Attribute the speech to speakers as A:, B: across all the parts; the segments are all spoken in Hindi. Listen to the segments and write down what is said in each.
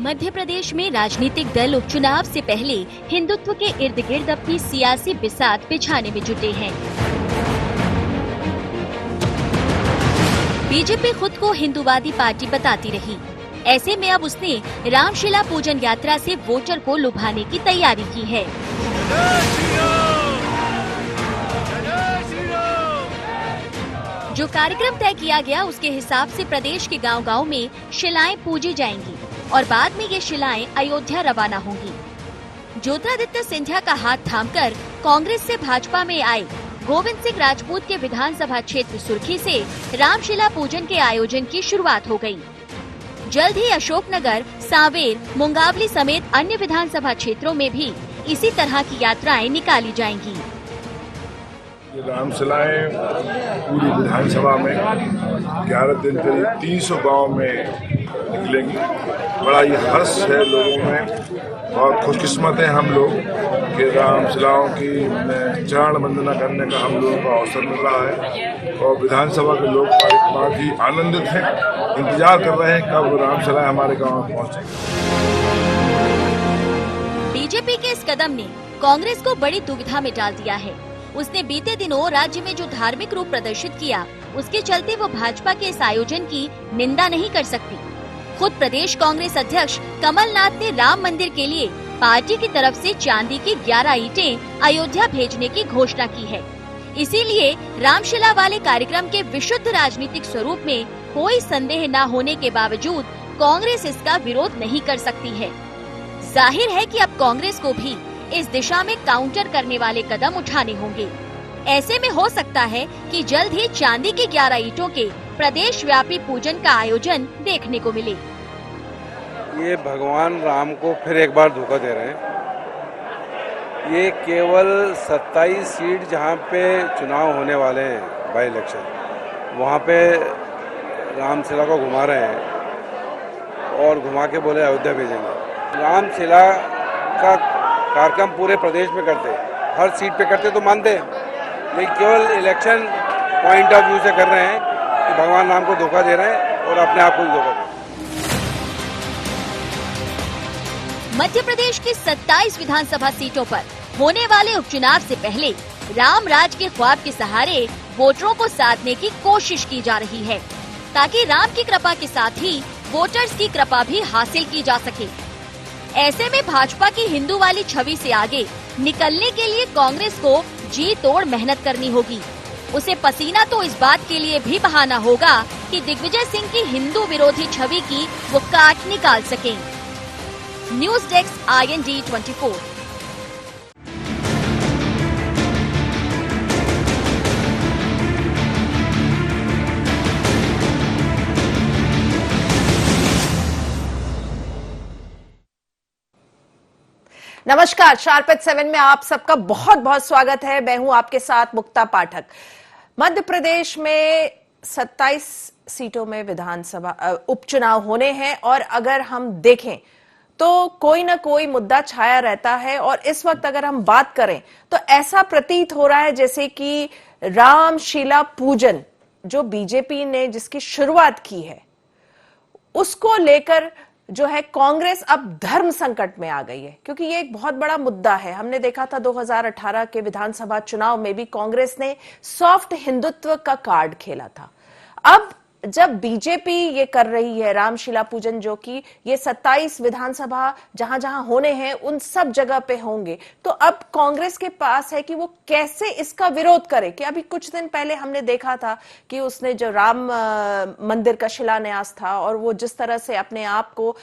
A: मध्य प्रदेश में राजनीतिक दल उपचुनाव से पहले हिंदुत्व के इर्द गिर्द अपनी सियासी बिसात बिछाने में जुटे हैं। बीजेपी खुद को हिंदूवादी पार्टी बताती रही। ऐसे में अब उसने रामशिला पूजन यात्रा से वोटर को लुभाने की तैयारी की है। जो कार्यक्रम तय किया गया उसके हिसाब से प्रदेश के गांव-गांव में शिलाएं पूजी जाएंगी और बाद में ये शिलाएं अयोध्या रवाना होंगी। ज्योतिरादित्य सिंधिया का हाथ थामकर कांग्रेस से भाजपा में आए गोविंद सिंह राजपूत के विधानसभा क्षेत्र सुर्खी से रामशिला पूजन के आयोजन की शुरुआत हो गई। जल्द ही अशोकनगर, सांवेर, मुंगावली समेत अन्य विधानसभा क्षेत्रों में भी इसी तरह की यात्राएं निकाली जाएंगी।
B: ये रामशिलाएं पूरी विधानसभा में 11 दिन करीब 300 गांव में निकलेंगी। बड़ा ये हर्ष है लोगों में और खुशकिस्मत है हम लोग कि रामशिलाओं की चरण वंदना करने का हम लोगों को अवसर मिल रहा है और विधानसभा के लोग बहुत ही आनंदित हैं, इंतजार कर रहे हैं कब रामशिलाएं हमारे गाँव में पहुँचे।
A: बीजेपी के इस कदम ने कांग्रेस को बड़ी दुविधा में डाल दिया है। उसने बीते दिनों राज्य में जो धार्मिक रूप प्रदर्शित किया, उसके चलते वो भाजपा के इस आयोजन की निंदा नहीं कर सकती। खुद प्रदेश कांग्रेस अध्यक्ष कमलनाथ ने राम मंदिर के लिए पार्टी की तरफ से चांदी की 11 ईंटें अयोध्या भेजने की घोषणा की है। इसीलिए रामशिला वाले कार्यक्रम के विशुद्ध राजनीतिक स्वरूप में कोई संदेह न होने के बावजूद कांग्रेस इसका विरोध नहीं कर सकती है। जाहिर है कि अब कांग्रेस को भी इस दिशा में काउंटर करने वाले कदम उठाने होंगे। ऐसे में हो सकता है कि जल्द ही चांदी की 11 ईंटों के प्रदेश व्यापी पूजन का आयोजन देखने को मिले।
C: ये भगवान राम को फिर एक बार धोखा दे रहे हैं। ये केवल 27 सीट जहाँ पे चुनाव होने वाले हैं बाई इलेक्शन, वहाँ पे रामशिला को घुमा रहे हैं और घुमा के बोले अयोध्या भेजेंगे। रामशिला का कार्यक्रम पूरे प्रदेश में करते, हर सीट पे करते तो मानते, लेकिन केवल इलेक्शन पॉइंट ऑफ व्यू से कर रहे हैं कि भगवान राम को धोखा दे रहे हैं और अपने आप को भी धोखा दे रहे हैं।
A: मध्य प्रदेश की 27 विधानसभा सीटों पर होने वाले उपचुनाव से पहले राम राज के ख्वाब के सहारे वोटरों को साधने की कोशिश की जा रही है, ताकि राम की कृपा के साथ ही वोटर्स की कृपा भी हासिल की जा सके। ऐसे में भाजपा की हिंदू वाली छवि से आगे निकलने के लिए कांग्रेस को जी तोड़ मेहनत करनी होगी। उसे पसीना तो इस बात के लिए भी बहाना होगा कि दिग्विजय सिंह की हिंदू विरोधी छवि की वो काट निकाल सकें। News desk IND 24।
D: नमस्कार, शार्प एट 7 में आप सबका बहुत बहुत स्वागत है। मैं हूं आपके साथ मुक्ता पाठक। मध्य प्रदेश में 27 सीटों में विधानसभा उपचुनाव होने हैं और अगर हम देखें तो कोई ना कोई मुद्दा छाया रहता है और इस वक्त अगर हम बात करें तो ऐसा प्रतीत हो रहा है जैसे कि रामशिला पूजन जो बीजेपी ने जिसकी शुरुआत की है उसको लेकर जो है कांग्रेस अब धर्म संकट में आ गई है, क्योंकि ये एक बहुत बड़ा मुद्दा है। हमने देखा था 2018 के विधानसभा चुनाव में भी कांग्रेस ने सॉफ्ट हिंदुत्व का कार्ड खेला था। अब जब बीजेपी ये कर रही है रामशिला पूजन, जो कि ये 27 विधानसभा जहां जहां होने हैं उन सब जगह पे होंगे, तो अब कांग्रेस के पास है कि वो कैसे इसका विरोध करे। कि अभी कुछ दिन पहले हमने देखा था कि उसने जो राम मंदिर का शिलान्यास था और वो जिस तरह से अपने आप को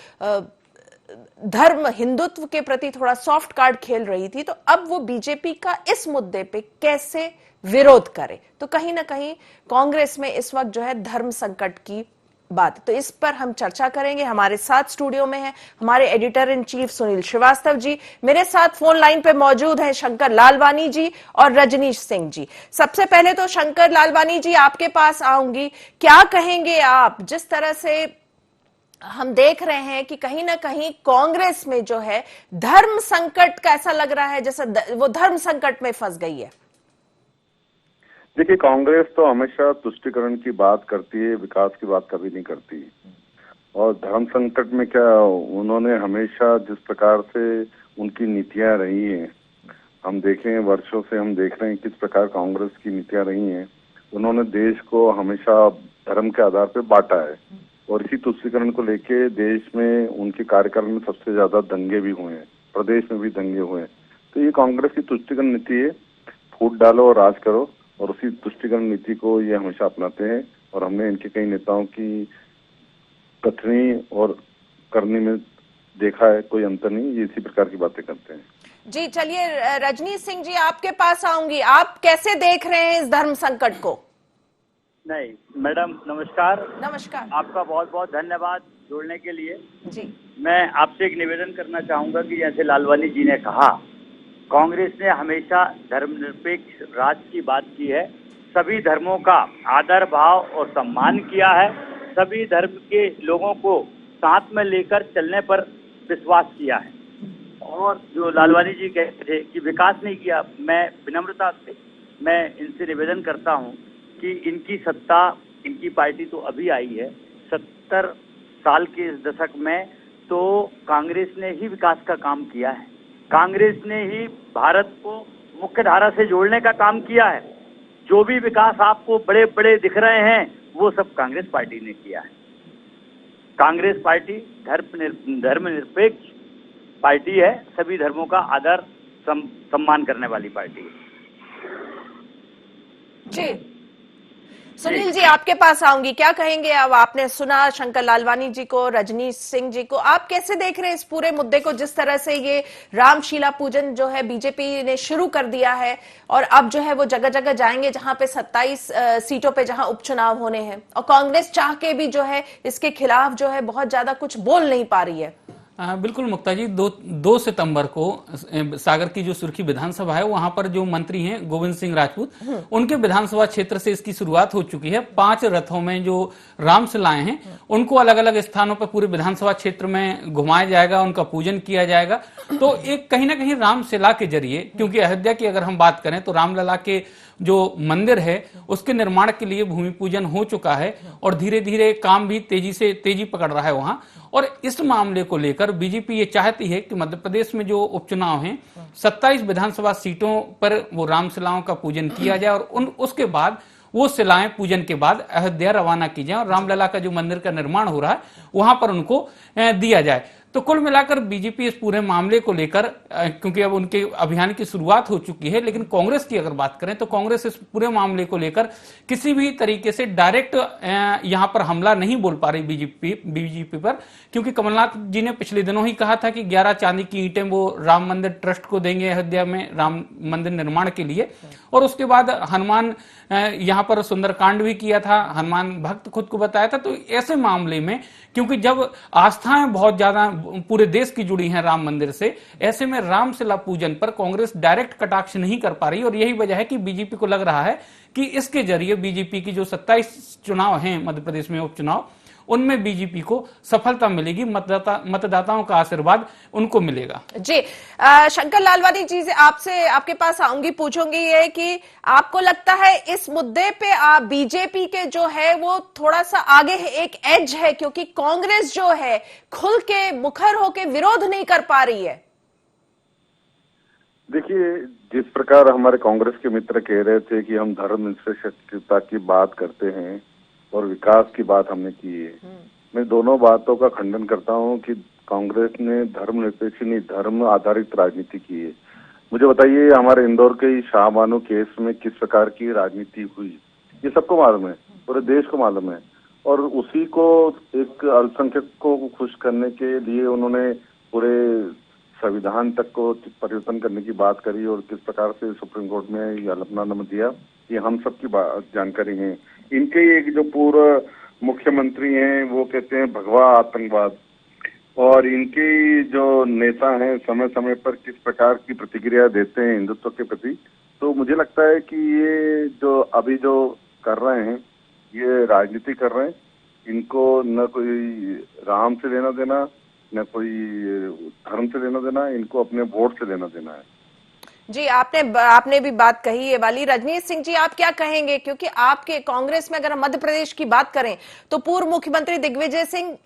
D: धर्म हिंदुत्व के प्रति थोड़ा सॉफ्ट कार्ड खेल रही थी, तो अब वो बीजेपी का इस मुद्दे पे कैसे विरोध करे। तो कहीं ना कहीं कांग्रेस में इस वक्त जो है धर्म संकट की बात, तो इस पर हम चर्चा करेंगे। हमारे साथ स्टूडियो में है हमारे editor in chief Sunil Srivastava ji, मेरे साथ फोन लाइन पे मौजूद हैं शंकर लालवानी जी और रजनीश सिंह जी। सबसे पहले तो शंकर लालवानी जी आपके पास आऊंगी, क्या कहेंगे आप जिस तरह से हम देख रहे हैं कि कहीं ना कहीं कांग्रेस में जो है धर्म संकट का ऐसा लग रहा है जैसे वो धर्म संकट में फंस गई है।
E: देखिए, कांग्रेस तो हमेशा तुष्टिकरण की बात करती है, विकास की बात कभी नहीं करती। और धर्म संकट में क्या उन्होंने हमेशा जिस प्रकार से उनकी नीतियां रही हैं, हम देखें वर्षों से हम देख रहे हैं किस प्रकार कांग्रेस की नीतियां रही हैं। उन्होंने देश को हमेशा धर्म के आधार पर बांटा है और इसी तुष्टीकरण को लेके देश में उनके कार्यकाल में सबसे ज्यादा दंगे भी हुए हैं, प्रदेश में भी दंगे हुए हैं। तो ये कांग्रेस की तुष्टीकरण नीति है, फूट डालो और राज करो, और उसी तुष्टीकरण नीति को ये हमेशा अपनाते हैं। और हमने इनके कई नेताओं की कथनी और करनी में देखा है, कोई अंतर नहीं, ये इसी प्रकार की बातें करते हैं।
D: जी चलिए, रजनीश सिंह जी आपके पास आऊंगी, आप कैसे देख रहे हैं इस धर्म संकट को?
F: नहीं मैडम, नमस्कार।
D: नमस्कार।
F: आपका बहुत बहुत धन्यवाद जुड़ने के लिए।
D: जी
F: मैं आपसे एक निवेदन करना चाहूंगा कि जैसे लालवानी जी ने कहा, कांग्रेस ने हमेशा धर्मनिरपेक्ष राज की बात की है, सभी धर्मों का आदर भाव और सम्मान किया है, सभी धर्म के लोगों को साथ में लेकर चलने पर विश्वास किया है। और जो लालवानी जी कहते थे कि विकास नहीं किया, मैं विनम्रता से मैं इनसे निवेदन करता हूं कि इनकी सत्ता, इनकी पार्टी तो अभी आई है, 70 साल के इस दशक में तो कांग्रेस ने ही विकास का काम किया है, कांग्रेस ने ही भारत को मुख्य धारा से जोड़ने का काम किया है। जो भी विकास आपको बड़े बड़े दिख रहे हैं वो सब कांग्रेस पार्टी ने किया है। कांग्रेस पार्टी धर्मनिरपेक्ष पार्टी है, सभी धर्मों का आदर सम्मान करने वाली पार्टी है।
D: जी सुनील जी आपके पास आऊंगी, क्या कहेंगे? अब आपने सुना शंकर लालवानी जी को, रजनीश सिंह जी को, आप कैसे देख रहे हैं इस पूरे मुद्दे को, जिस तरह से ये रामशीला पूजन जो है बीजेपी ने शुरू कर दिया है और अब जो है वो जगह जगह जाएंगे जहां पे 27 सीटों पे जहां उपचुनाव होने हैं, और कांग्रेस चाह के भी जो है इसके खिलाफ जो है बहुत ज्यादा कुछ बोल नहीं पा रही है।
G: बिल्कुल मुक्ता जी, 2 सितंबर को सागर की जो सुर्खी विधानसभा है वहां पर जो मंत्री हैं गोविंद सिंह राजपूत, उनके विधानसभा क्षेत्र से इसकी शुरुआत हो चुकी है। 5 रथों में जो रामशिलाएं हैं उनको अलग अलग स्थानों पर पूरे विधानसभा क्षेत्र में घुमाया जाएगा, उनका पूजन किया जाएगा। तो एक कहीं ना कहीं रामशिला के जरिए, क्योंकि अयोध्या की अगर हम बात करें तो रामलला के जो मंदिर है उसके निर्माण के लिए भूमि पूजन हो चुका है और धीरे धीरे काम भी तेजी पकड़ रहा है वहां। और इस मामले को लेकर बीजेपी ये चाहती है कि मध्य प्रदेश में जो उपचुनाव हैं 27 विधानसभा सीटों पर वो रामशिलाओं का पूजन किया जाए और उसके बाद वो शिलाएं पूजन के बाद अयोध्या रवाना की जाए और रामलला का जो मंदिर का निर्माण हो रहा है वहां पर उनको दिया जाए। तो कुल मिलाकर बीजेपी इस पूरे मामले को लेकर, क्योंकि अब उनके अभियान की शुरुआत हो चुकी है, लेकिन कांग्रेस की अगर बात करें तो कांग्रेस इस पूरे मामले को लेकर किसी भी तरीके से डायरेक्ट यहां पर हमला नहीं बोल पा रही बीजेपी पर, क्योंकि कमलनाथ जी ने पिछले दिनों ही कहा था कि 11 चांदी की ईंटें वो राम मंदिर ट्रस्ट को देंगे अयोध्या में राम मंदिर निर्माण के लिए। और उसके बाद हनुमान यहां पर सुंदरकांड भी किया था, हनुमान भक्त खुद को बताया था। तो ऐसे मामले में, क्योंकि जब आस्थाएं बहुत ज्यादा पूरे देश की जुड़ी हैं राम मंदिर से, ऐसे में रामशिला पूजन पर कांग्रेस डायरेक्ट कटाक्ष नहीं कर पा रही और यही वजह है कि बीजेपी को लग रहा है कि इसके जरिए बीजेपी की जो 27 चुनाव हैं मध्य प्रदेश में उपचुनाव, उनमें बीजेपी को सफलता मिलेगी, मतदाताओं का आशीर्वाद उनको मिलेगा।
D: जी शंकर लालवानी जी से आपके पास आऊंगी, पूछूंगी ये कि आपको लगता है इस मुद्दे पे बीजेपी के जो है वो थोड़ा सा आगे है, एक एज है, क्योंकि कांग्रेस जो है खुल के मुखर होके विरोध नहीं कर पा रही है?
E: देखिए, जिस प्रकार हमारे कांग्रेस के मित्र कह रहे थे कि हम धर्मनिरपेक्षता की बात करते हैं और विकास की बात हमने की है, मैं दोनों बातों का खंडन करता हूं कि कांग्रेस ने धर्मनिरपेक्ष नहीं, धर्म आधारित राजनीति की है। मुझे बताइए, हमारे इंदौर के शाहबानो केस में किस प्रकार की राजनीति हुई, ये सबको मालूम है, पूरे देश को मालूम है। और उसी को एक अल्पसंख्यक को खुश करने के लिए उन्होंने पूरे संविधान तक को परिवर्तन करने की बात करी और किस प्रकार से सुप्रीम कोर्ट में ये हलफनामा दिया, ये हम सबकी जानकारी है। इनके एक जो पूर्व मुख्यमंत्री हैं वो कहते हैं भगवा आतंकवाद, और इनके जो नेता हैं समय समय पर किस प्रकार की प्रतिक्रिया देते हैं हिंदुत्व के प्रति। तो मुझे लगता है कि ये जो अभी जो कर रहे हैं ये राजनीति कर रहे हैं, इनको न कोई राम से लेना देना, न कोई धर्म से लेना देना, इनको अपने वोट से लेना देना है।
D: जी, आपने भी बात कही ये वाली। रजनीश सिंह जी, आप क्या कहेंगे, क्योंकि आपके कांग्रेस में अगर हम मध्य प्रदेश की बात करें तो पूर्व मुख्यमंत्री दिग्विजय सिंह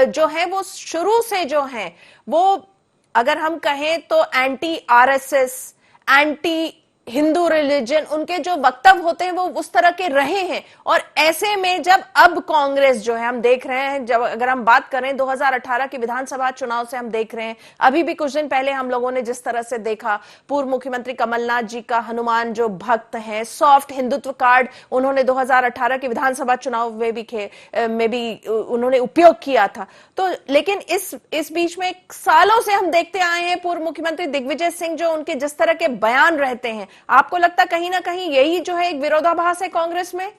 D: जो है वो शुरू से जो है वो, अगर हम कहें तो anti RSS, anti Hindu religion, उनके जो वक्तव्य होते हैं वो उस तरह के रहे हैं। और ऐसे में जब अब कांग्रेस जो है, हम देख रहे हैं, जब अगर हम बात करें 2018 के विधानसभा चुनाव से हम देख रहे हैं, अभी भी कुछ दिन पहले हम लोगों ने जिस तरह से देखा, पूर्व मुख्यमंत्री कमलनाथ जी का हनुमान जो भक्त हैं, सॉफ्ट हिंदुत्व कार्ड उन्होंने 2018 के विधानसभा चुनाव में भी उन्होंने उपयोग किया था। तो लेकिन इस बीच में सालों से हम देखते आए हैं पूर्व मुख्यमंत्री दिग्विजय सिंह जो उनके जिस तरह के बयान रहते हैं, आपको लगता कहीं ना कहीं यही जो है एक विरोधाभास है कांग्रेस में?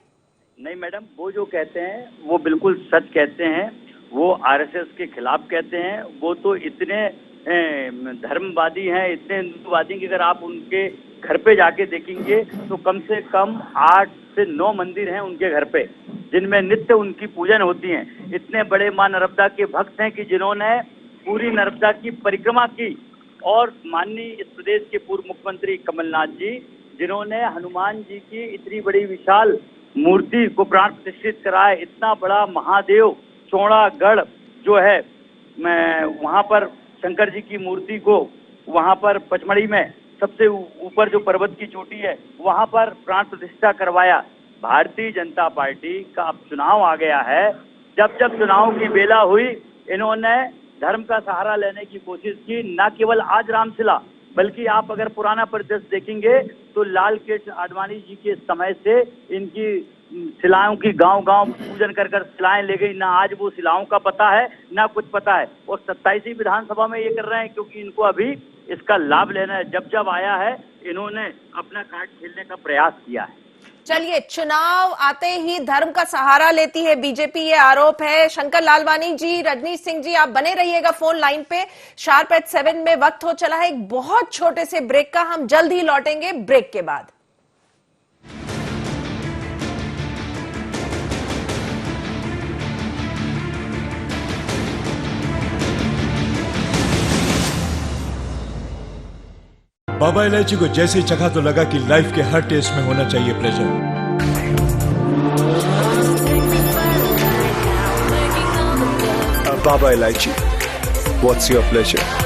F: नहीं मैडम, वो जो कहते हैं वो बिल्कुल सच कहते हैं। वो आरएसएस के खिलाफ कहते हैं। वो तो इतने धर्मवादी हैं, इतने हिंदुवादी कि अगर आप उनके घर पे जाके देखेंगे तो कम से कम 8 से 9 मंदिर हैं उनके घर पे, जिनमें नित्य उनकी पूजन होती है। इतने बड़े मां नर्मदा के भक्त हैं कि जिन्होंने पूरी नर्मदा की परिक्रमा की। और माननीय इस प्रदेश के पूर्व मुख्यमंत्री कमलनाथ जी, जिन्होंने हनुमान जी की इतनी बड़ी विशाल मूर्ति को प्राण प्रतिष्ठित कराया। इतना बड़ा महादेव चौड़ा गढ़ जो है, मैं वहां पर शंकर जी की मूर्ति को वहां पर पचमढ़ी में सबसे ऊपर जो पर्वत की चोटी है वहां पर प्राण प्रतिष्ठा करवाया। भारतीय जनता पार्टी का अब चुनाव आ गया है। जब जब चुनाव की बेला हुई, इन्होंने धर्म का सहारा लेने की कोशिश की। न केवल आज रामशिला, बल्कि आप अगर पुराना परिदृश्य देखेंगे तो लाल कृष्ण आडवाणी जी के समय से इनकी शिलाओं की गांव-गांव पूजन कर शिलाएं ले गई। ना आज वो शिलाओं का पता है, ना कुछ पता है। और 27वीं विधानसभा में ये कर रहे हैं क्योंकि इनको अभी इसका लाभ लेना है। जब जब आया है, इन्होंने अपना कार्ड खेलने का प्रयास किया है।
D: चलिए, चुनाव आते ही धर्म का सहारा लेती है बीजेपी, ये आरोप है। शंकर लालवानी जी, रजनीश सिंह जी, आप बने रहिएगा फोन लाइन पे। शार्प एट 7 में वक्त हो चला है एक बहुत छोटे से ब्रेक का, हम जल्द ही लौटेंगे ब्रेक के बाद।
H: बाबा इलायची को जैसे ही चखा तो लगा कि लाइफ के हर टेस्ट में होना चाहिए प्लेजर। बाबा इलायची, व्हाट्स योर प्लेजर?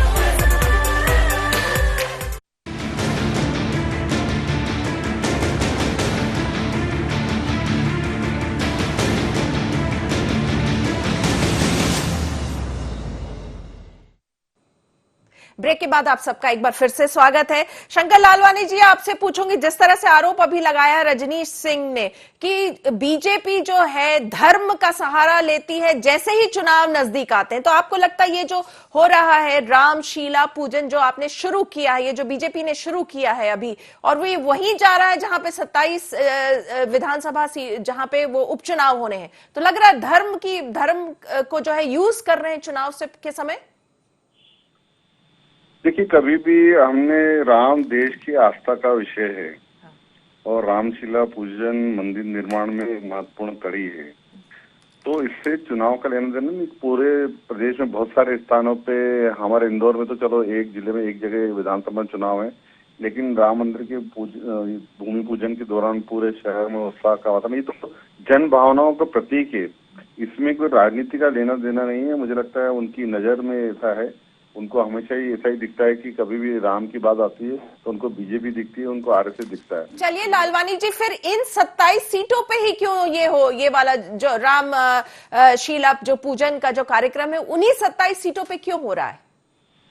D: ब्रेक के बाद आप सबका एक बार फिर से स्वागत है। शंकर लालवानी जी, आपसे पूछूंगी, जिस तरह से आरोप अभी लगाया है रजनीश सिंह ने कि बीजेपी जो है धर्म का सहारा लेती है जैसे ही चुनाव नजदीक आते हैं, तो आपको लगता है ये जो हो रहा है रामशिला पूजन जो आपने शुरू किया है, ये जो बीजेपी ने शुरू किया है अभी, और वो वहीं जा रहा है जहां पे 27 विधानसभा जहां पे वो उपचुनाव होने हैं, तो लग रहा है धर्म को जो है यूज कर रहे हैं चुनाव से के समय?
E: देखिए, कभी भी हमने राम देश की आस्था का विषय है और रामशिला पूजन मंदिर निर्माण में महत्वपूर्ण कड़ी है। तो इससे चुनाव का लेना देना नहीं। पूरे प्रदेश में बहुत सारे स्थानों पे, हमारे इंदौर में तो चलो एक जिले में एक जगह विधानसभा चुनाव है, लेकिन राम मंदिर के भूमि पूजन के दौरान पूरे शहर में उत्साह का वातावरण। ये तो जन भावनाओं का प्रतीक है, इसमें कोई राजनीति का लेना देना नहीं है। मुझे लगता है उनकी नजर में ऐसा है, उनको हमेशा ही ऐसा ही दिखता है कि कभी भी राम की बात आती है तो उनको बीजेपी दिखती है, उनको आरएसएस दिखता है।
D: चलिए लालवानी जी, फिर इन 27 सीटों पे ही क्यों ये वाला जो राम शीला जो पूजन का जो कार्यक्रम है, उन्हीं 27 सीटों पे क्यों हो रहा है?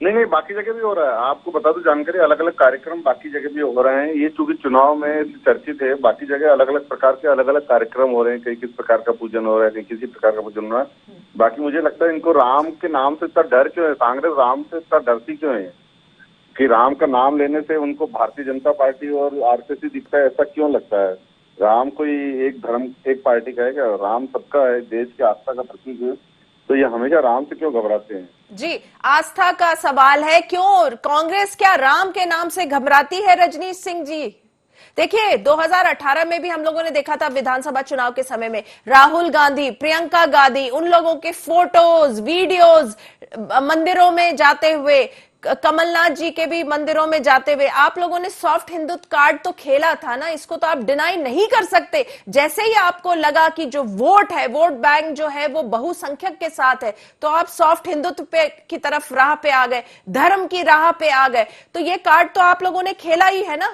E: नहीं, बाकी जगह भी हो रहा है। आपको बता दूं जानकारी, अलग अलग कार्यक्रम बाकी जगह भी हो रहे हैं। ये चूंकि चुनाव में चर्चित है, बाकी जगह अलग अलग प्रकार के अलग अलग कार्यक्रम हो रहे हैं। कहीं किस प्रकार का पूजन हो रहा है, कहीं किसी प्रकार का पूजन हो रहा है। बाकी मुझे लगता है इनको राम के नाम से इतना डर क्यों है? कांग्रेस राम से इतना डरती क्यों है कि राम का नाम लेने से उनको भारतीय जनता पार्टी और आरएसएस दिखता है? ऐसा क्यों लगता है? राम कोई एक धर्म एक पार्टी का है क्या? राम सबका है, देश की आस्था का प्रतीक है। तो ये हमेशा राम से क्यों घबराते हैं?
D: जी, आस्था का सवाल है। क्यों कांग्रेस क्या राम के नाम से घबराती है रजनीश सिंह जी? देखिए, 2018 में भी हम लोगों ने देखा था विधानसभा चुनाव के समय में राहुल गांधी, प्रियंका गांधी, उन लोगों के फोटोज, वीडियोज मंदिरों में जाते हुए कमलनाथ जी के भी मंदिरों में जाते हुए आप लोगों ने सॉफ्ट हिंदुत्व कार्ड तो खेला था ना, इसको तो आप डिनाई नहीं कर सकते। जैसे ही आपको लगा कि जो वोट है, वोट बैंक जो है वो बहुसंख्यक के साथ है, तो आप सॉफ्ट हिंदुत्व पे की तरफ राह पे आ गए, धर्म की राह पे आ गए। तो ये कार्ड तो आप लोगों ने खेला ही है ना।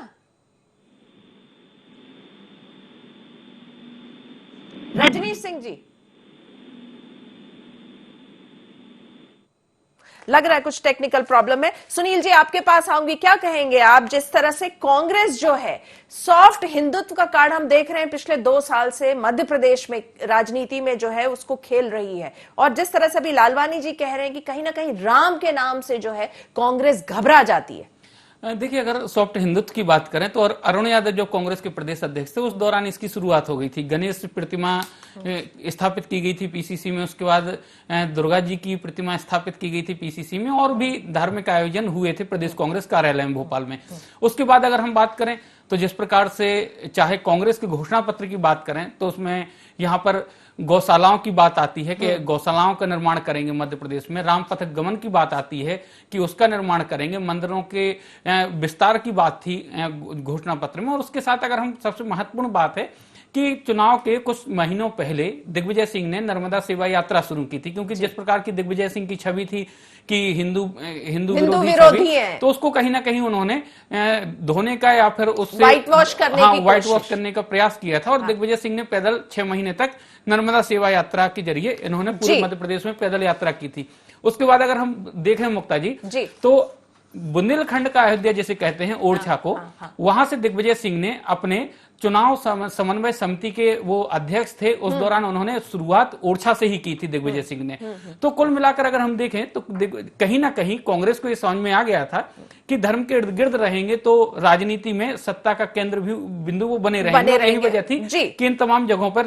D: रजनीश सिंह जी, लग रहा है कुछ टेक्निकल प्रॉब्लम है। सुनील जी, आपके पास आऊंगी, क्या कहेंगे आप, जिस तरह से कांग्रेस जो है सॉफ्ट हिंदुत्व का कार्ड हम देख रहे हैं पिछले 2 साल से मध्य प्रदेश में राजनीति में जो है उसको खेल रही है, और जिस तरह से अभी लालवानी जी कह रहे हैं कि कहीं ना कहीं राम के नाम से जो है कांग्रेस घबरा जाती है।
G: देखिए, अगर सॉफ्ट हिंदुत्व की बात करें तो और अरुण यादव जो कांग्रेस के प्रदेश अध्यक्ष थे उस दौरान इसकी शुरुआत हो गई थी। गणेश प्रतिमा स्थापित की गई थी पीसीसी में, उसके बाद दुर्गा जी की प्रतिमा स्थापित की गई थी पीसीसी में, और भी धार्मिक आयोजन हुए थे प्रदेश कांग्रेस कार्यालय में भोपाल में। उसके बाद अगर हम बात करें तो जिस प्रकार से चाहे कांग्रेस के घोषणा पत्र की बात करें तो उसमें यहाँ पर गौशालाओं की बात आती है कि गौशालाओं का निर्माण करेंगे मध्य प्रदेश में, राम पथ गमन की बात आती है कि उसका निर्माण करेंगे, मंदिरों के विस्तार की बात थी घोषणा पत्र में। और उसके साथ अगर हम सबसे महत्वपूर्ण बात है कि चुनाव के कुछ महीनों पहले दिग्विजय सिंह ने नर्मदा सेवा यात्रा शुरू की थी, क्योंकि जिस प्रकार की दिग्विजय सिंह की छवि थी कि हिंदू विरोधी छवि, तो उसको कहीं ना कहीं उन्होंने धोने का या फिर उससे
D: व्हाइट वॉश
G: करने का प्रयास किया था। और दिग्विजय सिंह ने पैदल 6 महीने तक नर्मदा सेवा यात्रा के जरिए इन्होंने पूरे मध्य प्रदेश में पैदल यात्रा की थी। उसके बाद अगर हम देखें मुक्ता जी, तो बुंदेलखंड का अयोध्या जिसे कहते हैं ओरछा को, वहां से दिग्विजय सिंह ने अपने चुनाव समन्वय समिति के वो अध्यक्ष थे, उस दौरान उन्होंने शुरुआत ओरछा से ही की थी दिग्विजय सिंह ने। तो कुल मिलाकर अगर हम देखें तो कहीं ना कहीं कांग्रेस को ये समझ में आ गया था कि धर्म के इर्द गिर्द रहेंगे तो राजनीति में सत्ता का केंद्र भी बिंदु वो बने रहेंगे। यही वजह थी कि इन तमाम जगहों पर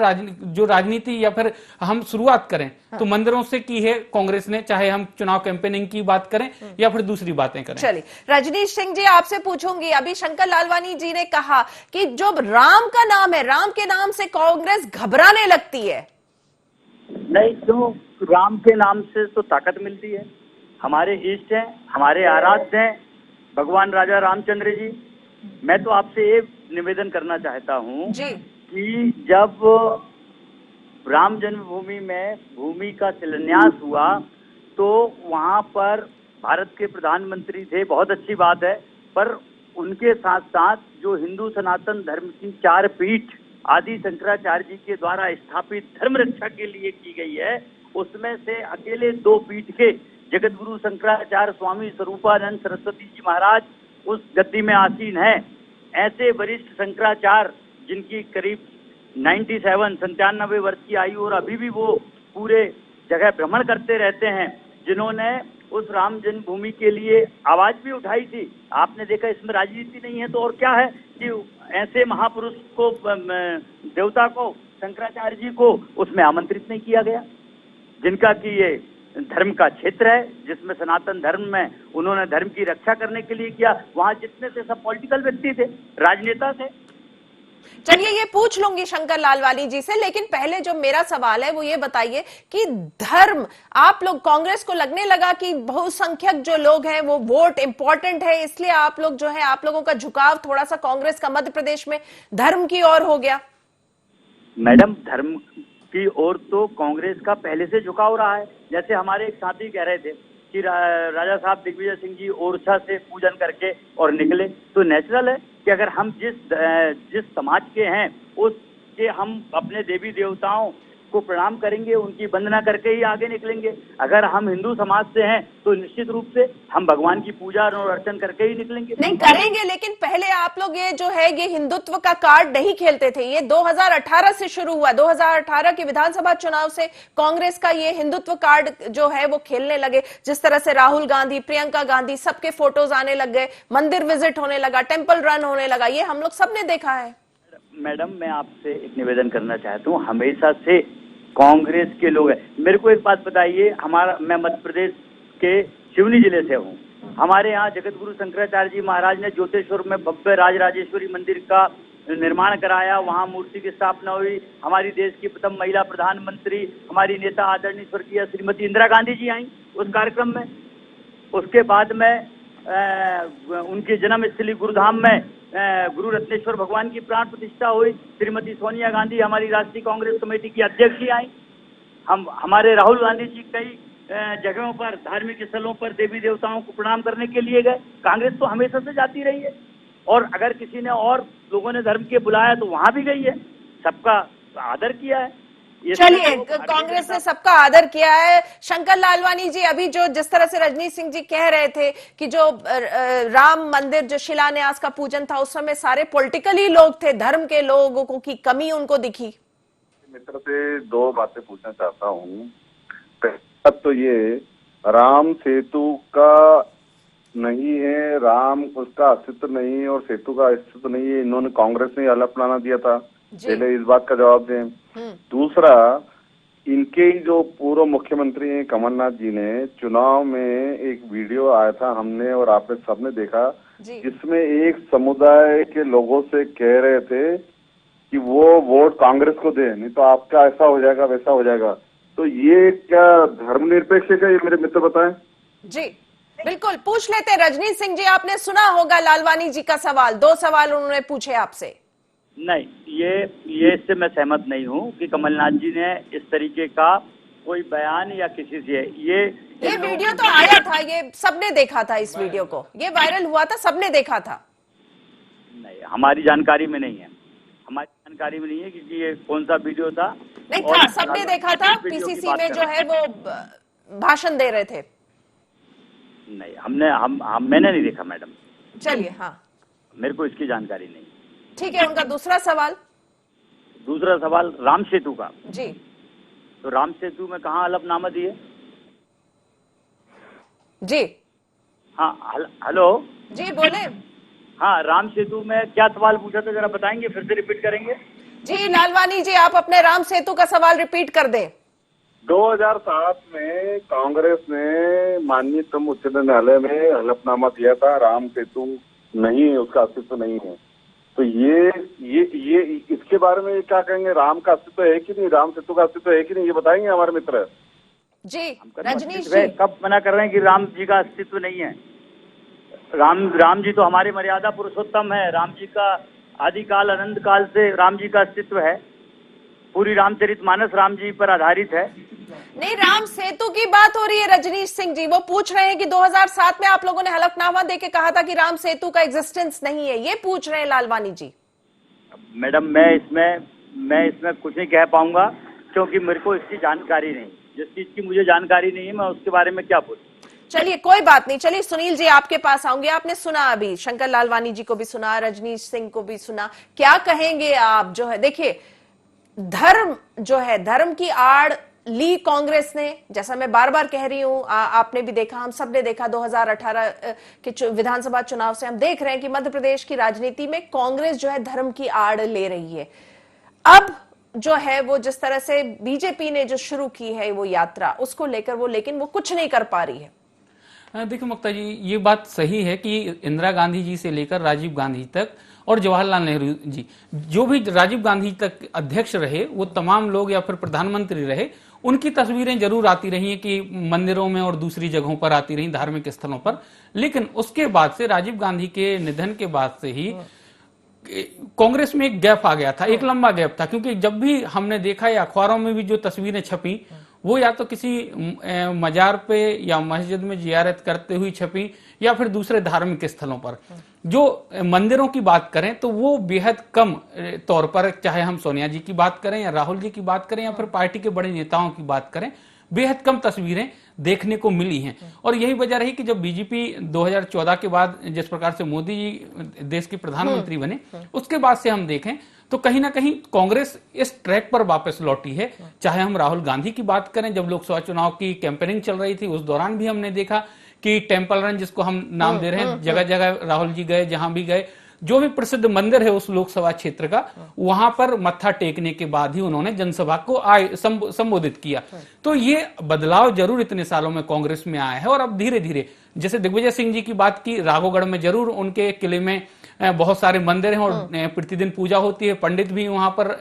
G: जो राजनीति या फिर हम शुरुआत करें तो मंदिरों से की है कांग्रेस ने, चाहे हम चुनाव कैंपेनिंग की बात करें या फिर दूसरी बातें करें।
D: चलिए रजनीश सिंह जी, आपसे पूछूंगी, अभी शंकर लालवानी जी ने कहा कि जो राम का नाम है, राम के नाम से कांग्रेस घबराने लगती है।
F: नहीं, तो राम के नाम से तो ताकत मिलती है। हमारे इष्ट हैं, हमारे आराध्य हैं भगवान राजा रामचंद्र जी। मैं तो आपसे ये निवेदन करना चाहता हूँ कि जब राम जन्मभूमि में भूमि का शिलान्यास हुआ तो वहाँ पर भारत के प्रधानमंत्री थे, बहुत अच्छी बात है, पर उनके साथ साथ जो हिंदू सनातन धर्म की 4 पीठ आदि शंकराचार्य जी के द्वारा स्थापित धर्म रक्षा के लिए की गई है, उसमें से अकेले 2 पीठ के जगत गुरु शंकराचार्य स्वामी स्वरूपानंद सरस्वती जी महाराज उस गद्दी में आसीन हैं। ऐसे वरिष्ठ शंकराचार्य जिनकी करीब 97 वर्ष की आयु और अभी भी वो पूरे जगह भ्रमण करते रहते हैं, जिन्होंने उस राम जन्मभूमि के लिए आवाज भी उठाई थी। आपने देखा इसमें राजनीति नहीं है तो और क्या है कि ऐसे महापुरुष को, देवता को, शंकराचार्य जी को उसमें आमंत्रित नहीं किया गया, जिनका कि ये धर्म का क्षेत्र है, जिसमें सनातन धर्म में उन्होंने धर्म की रक्षा करने के लिए किया। वहां जितने थे सब पॉलिटिकल व्यक्ति थे, राजनेता थे।
D: चलिए ये पूछ लूंगी शंकर लालवानी जी से, लेकिन पहले जो मेरा सवाल है वो ये बताइए कि धर्म, आप लोग कांग्रेस को लगने लगा कि बहुसंख्यक जो लोग हैं वो वोट इंपॉर्टेंट है, इसलिए आप लोग जो है, आप लोगों का झुकाव थोड़ा सा कांग्रेस का मध्य प्रदेश में धर्म की ओर हो गया?
F: मैडम, धर्म की ओर तो कांग्रेस का पहले से झुकाव रहा है। जैसे हमारे एक साथी कह रहे थे कि राजा साहब दिग्विजय सिंह जी ओरछा से पूजन करके और निकले, तो नेचुरल है कि अगर हम जिस समाज के हैं उसके हम अपने देवी देवताओं को प्रणाम करेंगे, उनकी वंदना करके ही आगे निकलेंगे। अगर हम हिंदू समाज से हैं तो निश्चित रूप से हम भगवान की पूजा और अर्चन करके ही निकलेंगे।
D: नहीं करेंगे, लेकिन पहले आप लोग ये जो है ये हिंदुत्व का कार्ड नहीं खेलते थे, ये 2018 से शुरू हुआ। 2018 के विधानसभा चुनाव से कांग्रेस का ये हिंदुत्व कार्ड जो है वो खेलने लगे। जिस तरह से राहुल गांधी, प्रियंका गांधी, सबके फोटोज आने लग गए, मंदिर विजिट होने लगा, टेम्पल रन होने लगा, ये हम लोग सबने देखा है।
F: मैडम, मैं आपसे एक निवेदन करना चाहता हूँ, हमेशा से कांग्रेस के लोग हैं। मेरे को एक बात बताइए, मैं मध्य प्रदेश के सिवनी जिले से हूँ। हमारे यहाँ जगत गुरु शंकराचार्य जी महाराज ने ज्योतेश्वर में भव्य राजराजेश्वरी मंदिर का निर्माण कराया, वहाँ मूर्ति की स्थापना हुई। हमारी देश की प्रथम महिला प्रधानमंत्री, हमारी नेता आदरणीय स्वर्गीय श्रीमती इंदिरा गांधी जी आई उस कार्यक्रम में। उसके बाद में उनके जन्मस्थली गुरुधाम में गुरु रत्नेश्वर भगवान की प्राण प्रतिष्ठा हुई। श्रीमती सोनिया गांधी हमारी राष्ट्रीय कांग्रेस कमेटी की अध्यक्ष ही आई। हमारे राहुल गांधी जी कई जगहों पर, धार्मिक स्थलों पर देवी देवताओं को प्रणाम करने के लिए गए। कांग्रेस तो हमेशा से जाती रही है, और अगर किसी ने और लोगों ने धर्म के बुलाया तो वहां भी गई है, सबका आदर किया है।
D: चलिए, कांग्रेस ने सबका आदर किया है। शंकर लालवानी जी, अभी जो जिस तरह से रजनीश सिंह जी कह रहे थे कि जो राम मंदिर जो शिलान्यास का पूजन था, उस समय सारे पॉलिटिकली लोग थे, धर्म के लोगों की कमी उनको दिखी।
E: मित्र से दो बातें पूछना चाहता हूँ। अब तो ये राम सेतु का नहीं है, राम उसका अस्तित्व नहीं है और सेतु का अस्तित्व नहीं है, इन्होंने कांग्रेस ने हलफनामा दिया था। पहले इस बात का जवाब दें। दूसरा, इनके ही जो पूर्व मुख्यमंत्री हैं कमलनाथ जी ने चुनाव में एक वीडियो आया था, हमने और आपने सबने देखा, जिसमें एक समुदाय के लोगों से कह रहे थे कि वो वोट कांग्रेस को दे, नहीं तो आपका ऐसा हो जाएगा वैसा हो जाएगा। तो ये क्या धर्मनिरपेक्ष है क्या, ये मेरे मित्र बताएं।
D: जी बिल्कुल, पूछ लेते रजनीश सिंह जी, आपने सुना होगा लालवानी जी का सवाल, दो सवाल उन्होंने पूछे आपसे।
F: नहीं, ये इससे मैं सहमत नहीं हूँ कि कमलनाथ जी ने इस तरीके का कोई बयान या किसी से ये
D: वीडियो तो आया था, ये सबने देखा था, इस वीडियो को ये वायरल हुआ था, सबने देखा था।
F: नहीं, हमारी जानकारी में नहीं है, हमारी जानकारी में नहीं है क्योंकि ये कौन सा वीडियो था।
D: नहीं था, सबने देखा था, पीसीसी में जो है वो भाषण दे रहे थे।
F: नहीं, मैंने नहीं देखा मैडम।
D: चलिए, हाँ,
F: मेरे को इसकी जानकारी नहीं।
D: ठीक है, उनका दूसरा सवाल राम सेतु का। जी,
F: तो राम सेतु में कहाँ हलफनामा दिए?
D: जी
F: हाँ, हेलो
D: जी, बोले।
F: हाँ, राम सेतु में क्या सवाल पूछा था, जरा बताएंगे, फिर से रिपीट करेंगे?
D: जी लालवानी जी, आप अपने राम सेतु का सवाल रिपीट कर दें।
E: 2007 में कांग्रेस ने माननीय उच्च न्यायालय में हलफनामा दिया था, राम सेतु नहीं है, उसका अस्तित्व नहीं है। तो ये इसके बारे में क्या कहेंगे, राम का अस्तित्व है कि नहीं, राम सेतु का अस्तित्व है कि नहीं, ये बताएंगे हमारे मित्र।
D: जी रजनीश जी,
F: कब मना कर रहे हैं कि राम जी का अस्तित्व नहीं है? राम जी तो हमारे मर्यादा पुरुषोत्तम है। राम जी का आदिकाल अनंत काल से राम जी का अस्तित्व है। पूरी रामचरितमानस राम जी पर आधारित है।
D: नहीं, राम सेतु की बात हो रही है रजनीश सिंह जी। वो पूछ रहे हैं कि 2007 में आप लोगों ने हलफनामा देके कहा था कि राम सेतु का एग्जिस्टेंस नहीं है, ये पूछ रहे हैं लालवानी जी।
F: मैडम, मैं इसमें कुछ नहीं कह पाऊंगा क्योंकि मेरे को इसकी जानकारी नहीं। जिस चीज की मुझे जानकारी नहीं है, मैं उसके बारे में क्या बोलूं।
D: चलिए, कोई बात नहीं। चलिए सुनील जी, आपके पास आऊंगे। आपने सुना, अभी शंकर लालवानी जी को भी सुना, रजनीश सिंह को भी सुना, क्या कहेंगे आप? जो है, देखिए, धर्म जो है, धर्म की आड़ ली कांग्रेस ने, जैसा मैं बार बार कह रही हूं, आपने भी देखा, हम सब ने देखा, 2018 के विधानसभा चुनाव से हम देख रहे हैं कि मध्य प्रदेश की राजनीति में कांग्रेस जो है धर्म की आड़ ले रही है। अब जो है वो जिस तरह से बीजेपी ने जो शुरू की है वो यात्रा, उसको लेकर वो, लेकिन वो कुछ नहीं कर पा रही है।
G: देखिए मुक्ता जी, ये बात सही है कि इंदिरा गांधी जी से लेकर राजीव गांधी तक और जवाहरलाल नेहरू जी, जो भी राजीव गांधी तक अध्यक्ष रहे, वो तमाम लोग या फिर प्रधानमंत्री रहे, उनकी तस्वीरें जरूर आती रही हैं कि मंदिरों में और दूसरी जगहों पर आती रही, धार्मिक स्थलों पर। लेकिन उसके बाद से, राजीव गांधी के निधन के बाद से ही कांग्रेस में एक गैप आ गया था, एक लंबा गैप था। क्योंकि जब भी हमने देखा, या अखबारों में भी जो तस्वीरें छपी, वो या तो किसी मजार पे या मस्जिद में जियारत करते हुए छपी, या फिर दूसरे धार्मिक स्थलों पर। जो मंदिरों की बात करें तो वो बेहद कम तौर पर, चाहे हम सोनिया जी की बात करें या राहुल जी की बात करें या फिर पार्टी के बड़े नेताओं की बात करें, बेहद कम तस्वीरें देखने को मिली हैं। और यही वजह रही कि जब बीजेपी 2014 के बाद जिस प्रकार से मोदी जी देश के प्रधानमंत्री बने, उसके बाद से हम देखें तो कहीं ना कहीं कांग्रेस इस ट्रैक पर वापस लौटी है। चाहे हम राहुल गांधी की बात करें, जब लोकसभा चुनाव की कैंपेनिंग चल रही थी, उस दौरान भी हमने देखा कि टेम्पल रन, जिसको हम नाम दे रहे हैं, जगह जगह राहुल जी गए, जहां भी गए, जो भी प्रसिद्ध मंदिर है उस लोकसभा क्षेत्र का, वहां पर मत्था टेकने के बाद ही उन्होंने जनसभा को संबोधित किया। तो ये बदलाव जरूर इतने सालों में कांग्रेस में आया है। और अब धीरे धीरे, जैसे दिग्विजय सिंह जी की बात की, राघोगढ़ में जरूर उनके किले में बहुत सारे मंदिर हैं और प्रतिदिन पूजा होती है। पंडित भी वहां पर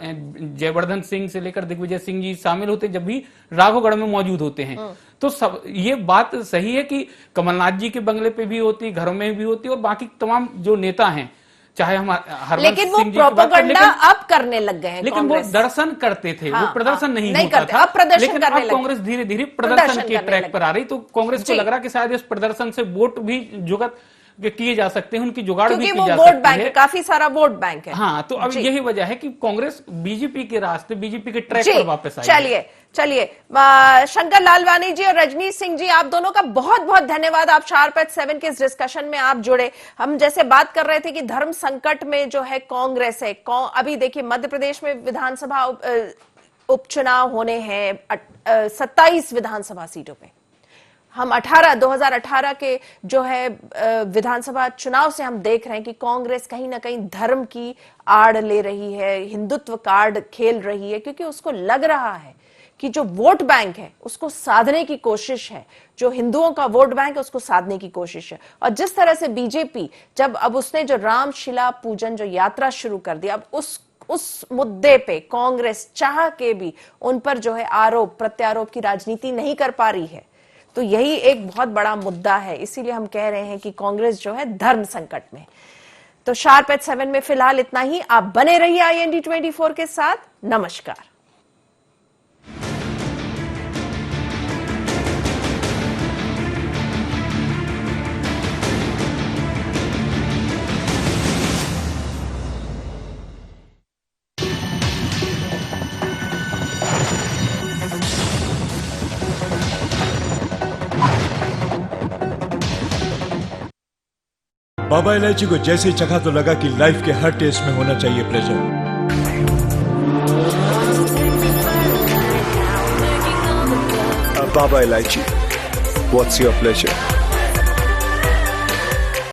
G: जयवर्धन सिंह से लेकर दिग्विजय सिंह जी शामिल होते हैं जब भी राघवगढ़ में मौजूद होते हैं। तो सब ये बात सही है कि कमलनाथ जी के बंगले पे भी होती है, घरों में भी होती है, और बाकी तमाम जो नेता हैं चाहे हम हरवंश
D: लेकिन वो
G: सिंह जी की बात करें,
D: प्रोपेगेंडा अब करने लग गए हैं।
G: लेकिन वो दर्शन करते थे, वो प्रदर्शन नहीं होता
D: करते,
G: था।
D: अब प्रदर्शन
G: लेकिन
D: करने
G: अब
D: लगे।
G: कांग्रेस धीरे धीरे प्रदर्शन के ट्रैक पर आ रही, तो कांग्रेस को
D: जी।
G: लग रहा कि शायद इस प्रदर्शन से वोट भी जुगत किए जा सकते हैं, उनकी जुगाड़ भी
D: क्योंकि
G: की
D: वो
G: जा
D: वोट
G: सकती
D: बैंक है,
G: है।
D: काफी सारा वोट बैंक है।
G: हाँ, तो अब
D: जी।
G: यही वजह है कि कांग्रेस बीजेपी के रास्ते, बीजेपी के ट्रैक
D: जी,
G: पर वापस आई है।
D: चलिए शंकर लालवानी जी और रजनीश सिंह जी, आप दोनों का बहुत बहुत धन्यवाद। आप शार्प एट 7 के इस डिस्कशन में आप जुड़े। हम जैसे बात कर रहे थे कि धर्म संकट में जो है कांग्रेस है। अभी देखिए मध्य प्रदेश में विधानसभा उपचुनाव होने हैं 27 विधानसभा सीटों पे। हम 2018 के जो है विधानसभा चुनाव से हम देख रहे हैं कि कांग्रेस कहीं ना कहीं धर्म की आड़ ले रही है, हिंदुत्व कार्ड खेल रही है, क्योंकि उसको लग रहा है कि जो वोट बैंक है उसको साधने की कोशिश है, जो हिंदुओं का वोट बैंक है उसको साधने की कोशिश है। और जिस तरह से बीजेपी जब अब उसने जो रामशिला पूजन जो यात्रा शुरू कर दी, अब उस मुद्दे पे कांग्रेस चाह के भी उन पर जो है आरोप प्रत्यारोप की राजनीति नहीं कर पा रही है। तो यही एक बहुत बड़ा मुद्दा है, इसीलिए हम कह रहे हैं कि कांग्रेस जो है धर्म संकट में। तो शार्प एट 7 में फिलहाल इतना ही। आप बने रहिए IND 24 के साथ। नमस्कार।
H: बाबा इलायची को जैसे ही चखा तो लगा कि लाइफ के हर टेस्ट में होना चाहिए pleasure.
I: Baba Ilaichi, what's your pleasure?